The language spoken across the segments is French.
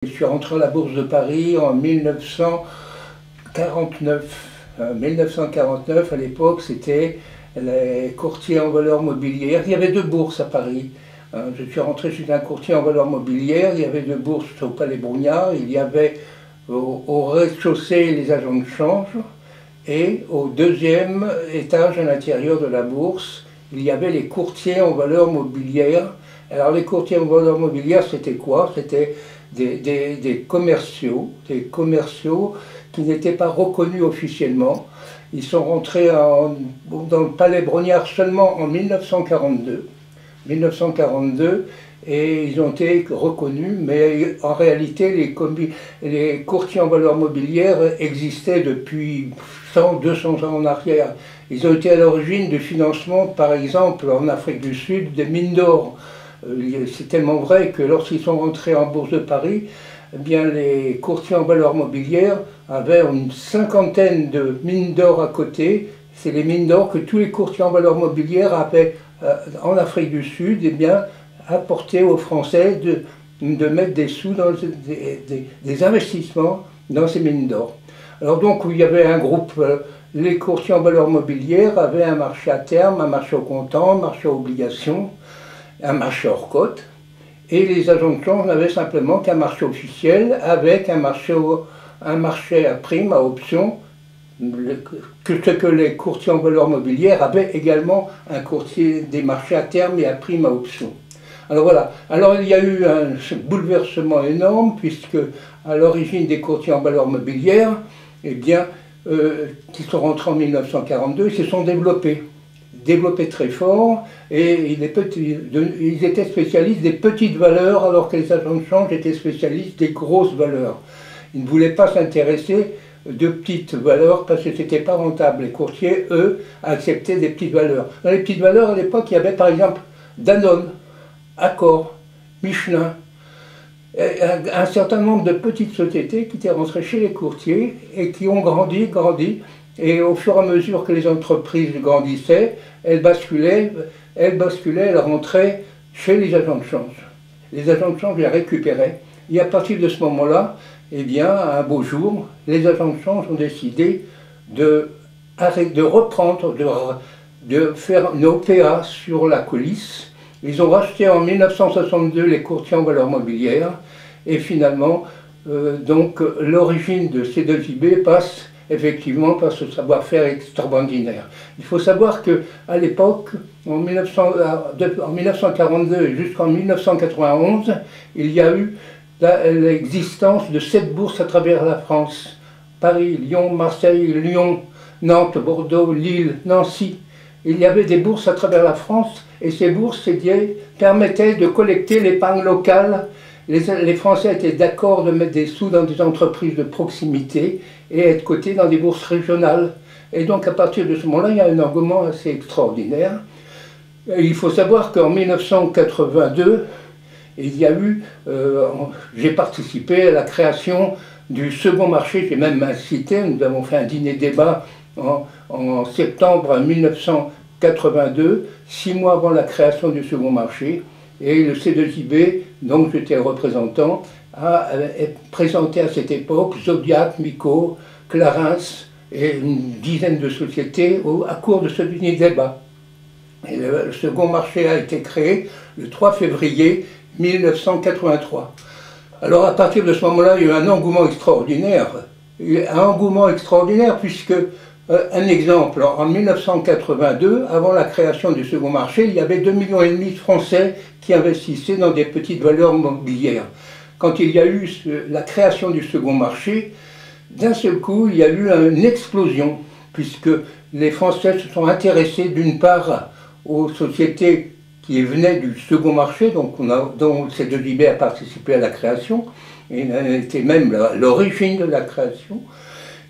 Je suis rentré à la Bourse de Paris en 1949. 1949, à l'époque, c'était les courtiers en valeurs mobilières. Il y avait deux bourses à Paris. Je suis rentré chez un courtier en valeurs mobilières. Il y avait deux bourses au Palais Brongniart. Il y avait au rez-de-chaussée les agents de change. Et au deuxième étage à l'intérieur de la bourse, il y avait les courtiers en valeurs mobilières. Alors les courtiers en valeurs mobilières, c'était quoi? C'était des commerciaux qui n'étaient pas reconnus officiellement. Ils sont rentrés dans le Palais Brongniart seulement en 1942. Et ils ont été reconnus, mais en réalité les courtiers en valeurs mobilières existaient depuis 100, 200 ans en arrière. Ils ont été à l'origine du financement, par exemple en Afrique du Sud, des mines d'or. C'est tellement vrai que lorsqu'ils sont rentrés en Bourse de Paris, eh bien, les courtiers en valeurs mobilières avaient une cinquantaine de mines d'or à côté. C'est les mines d'or que tous les courtiers en valeurs mobilières avaient en Afrique du Sud, eh bien, apporté aux Français de mettre des sous dans des investissements dans ces mines d'or. Alors donc, il y avait un groupe, les courtiers en valeurs mobilières avaient un marché à terme, un marché au comptant, un marché à obligations, un marché hors cote, et les agents de change n'avaient simplement qu'un marché officiel avec un marché à prime, à option, ce que les courtiers en valeurs mobilières avaient également un courtier des marchés à terme et à prime, à option. Alors voilà, alors il y a eu un bouleversement énorme puisque à l'origine des courtiers en valeurs mobilières, eh bien, qui sont rentrés en 1942, ils se sont développés très fort, et ils étaient spécialistes des petites valeurs alors que les agents de change étaient spécialistes des grosses valeurs. Ils ne voulaient pas s'intéresser de petites valeurs parce que c'était pas rentable. Les courtiers, eux, acceptaient des petites valeurs. Dans les petites valeurs, à l'époque, il y avait par exemple Danone, Accor, Michelin, un certain nombre de petites sociétés qui étaient rentrées chez les courtiers et qui ont grandi, et au fur et à mesure que les entreprises grandissaient, elles basculaient, elles rentraient chez les agents de change. Les agents de change les récupéraient. Et à partir de ce moment-là, eh bien, un beau jour, les agents de change ont décidé de reprendre, de faire une OPA sur la coulisse. Ils ont racheté en 1962 les courtiers en valeurs mobilières, et finalement, donc l'origine de C2JB passe effectivement par ce savoir-faire extraordinaire. Il faut savoir qu'à l'époque, en 1942 jusqu'en 1991, il y a eu l'existence de 7 bourses à travers la France. Paris, Lyon, Marseille, Lyon, Nantes, Bordeaux, Lille, Nancy. Il y avait des bourses à travers la France, et ces bourses permettaient de collecter l'épargne locale. Les Français étaient d'accord de mettre des sous dans des entreprises de proximité et être cotés dans des bourses régionales. Et donc à partir de ce moment-là, il y a un engouement assez extraordinaire. Il faut savoir qu'en 1982, il y a eu, j'ai participé à la création du second marché, j'ai même incité, nous avons fait un dîner-débat en septembre 1982, 6 mois avant la création du second marché. Et le C2JB, donc j'étais représentant, a présenté à cette époque Zodiac, Mico, Clarins et une dizaine de sociétés à cours de ce dîner-débat. Le second marché a été créé le 3 février 1983. Alors à partir de ce moment-là, il y a eu un engouement extraordinaire. Puisque, un exemple, en 1982, avant la création du second marché, il y avait 2,5 millions de Français qui investissaient dans des petites valeurs mobilières. Quand il y a eu la création du second marché, d'un seul coup, il y a eu une explosion, puisque les Français se sont intéressés d'une part aux sociétés qui venaient du second marché, dont C2JB a participé à la création, et était même l'origine de la création,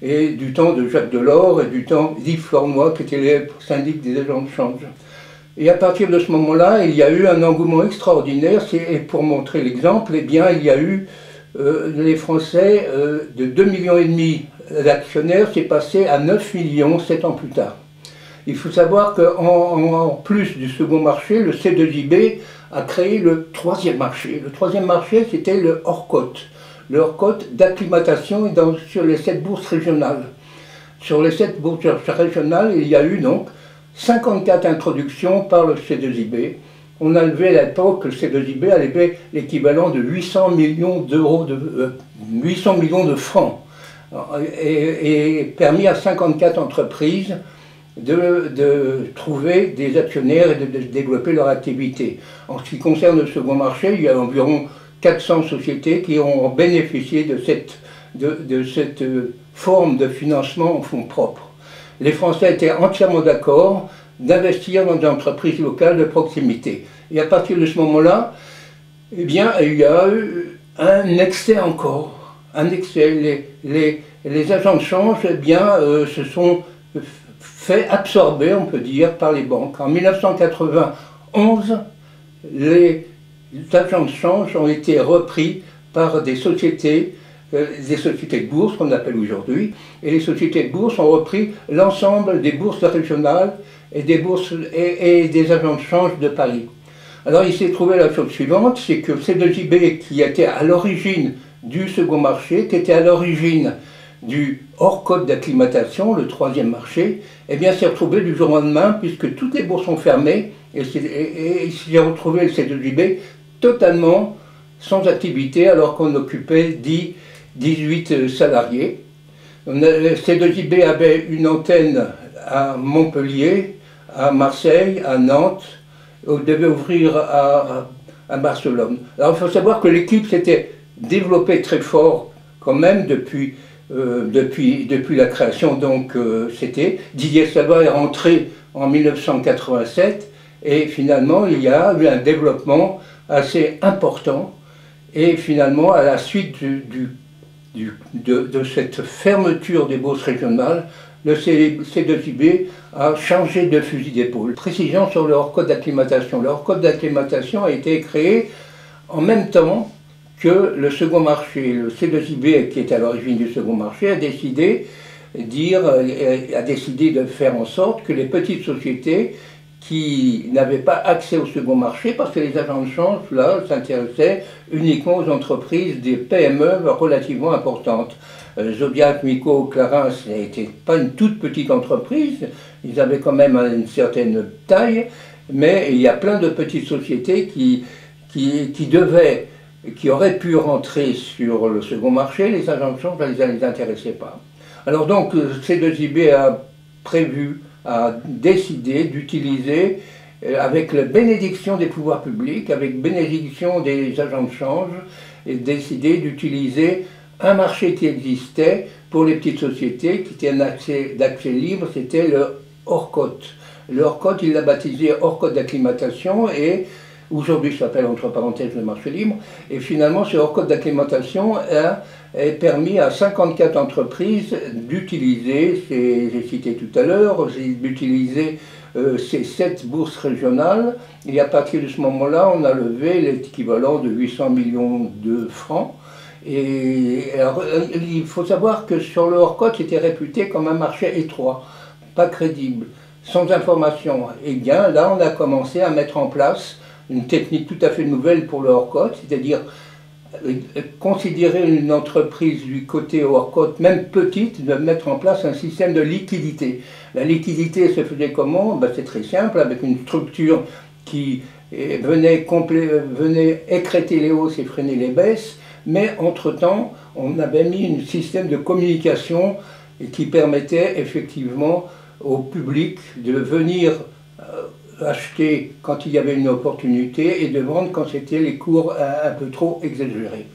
et du temps de Jacques Delors et du temps d'Yves Flournoy, qui était les syndics des agents de change. Et à partir de ce moment-là, il y a eu un engouement extraordinaire, et pour montrer l'exemple, eh bien, il y a eu les Français de 2,5 millions d'actionnaires, c'est passé à 9 millions 7 ans plus tard. Il faut savoir qu'en plus du second marché, le C2JB a créé le troisième marché. Le troisième marché, c'était le hors-cote. leur cote d'acclimatation sur les 7 bourses régionales. Sur les 7 bourses régionales, il y a eu donc 54 introductions par le C2IB. On a levé à l'époque, le C2IB a levé l'équivalent de 800 millions d'euros, 800 millions de francs, et permis à 54 entreprises de trouver des actionnaires et de développer leur activité. En ce qui concerne le second marché, il y a environ 400 sociétés qui ont bénéficié de cette forme de financement en fonds propres. Les Français étaient entièrement d'accord d'investir dans des entreprises locales de proximité. Et à partir de ce moment-là, eh bien, il y a eu un excès encore. Un excès. Les agents de change, eh bien, se sont fait absorber, on peut dire, par les banques. En 1991, les agents de change ont été repris par des sociétés de bourse, qu'on appelle aujourd'hui, et les sociétés de bourse ont repris l'ensemble des bourses régionales et des agents de change de Paris. Alors il s'est trouvé la chose suivante, c'est que C2IB, qui était à l'origine du second marché, qui était à l'origine du hors-code d'acclimatation, le troisième marché, eh bien s'est retrouvé du jour au lendemain, puisque toutes les bourses sont fermées, et il s'est retrouvé le C2IB totalement sans activité, alors qu'on occupait 18 salariés. Le C2IB avait une antenne à Montpellier, à Marseille, à Nantes, on devait ouvrir à Barcelone. Alors il faut savoir que l'équipe s'était développée très fort quand même depuis la création. Donc c'était Didier Salva est rentré en 1987 et finalement il y a eu un développement assez important et finalement à la suite de cette fermeture des bourses régionales, le C2IB a changé de fusil d'épaule. Précision sur le hors-code d'acclimatation. Le hors-code d'acclimatation a été créé en même temps que le second marché. Le C2IB, qui est à l'origine du second marché, a décidé de faire en sorte que les petites sociétés qui n'avaient pas accès au second marché, parce que les agents de change, là, s'intéressaient uniquement aux entreprises des PME relativement importantes. Zodiac, Mico, Clarins n'était pas une toute petite entreprise, ils avaient quand même une certaine taille, mais il y a plein de petites sociétés qui auraient pu rentrer sur le second marché, les agents de change ne les intéressaient pas. Alors donc, C2IB a décidé d'utiliser, avec la bénédiction des pouvoirs publics, avec bénédiction des agents de change, et décidé d'utiliser un marché qui existait pour les petites sociétés, qui était un accès d'accès libre, c'était le hors-code. Le hors-code, il l'a baptisé hors-code d'acclimatation, et aujourd'hui ça s'appelle entre parenthèses le marché libre, et finalement ce hors-code d'acclimatation a permis à 54 entreprises d'utiliser, j'ai cité tout à l'heure, d'utiliser ces 7 bourses régionales, et à partir de ce moment-là, on a levé l'équivalent de 800 millions de francs. Et alors, il faut savoir que sur le hors-code, c'était réputé comme un marché étroit, pas crédible, sans information. Et bien là, on a commencé à mettre en place une technique tout à fait nouvelle pour le hors-code, c'est-à-dire considérer une entreprise du côté hors-code, même petite, de mettre en place un système de liquidité. La liquidité se faisait comment? Ben, c'est très simple, avec une structure qui venait écrêter les hausses et freiner les baisses, mais entre-temps, on avait mis un système de communication qui permettait effectivement au public de venir acheter quand il y avait une opportunité et de vendre quand c'était les cours un peu trop exagérés.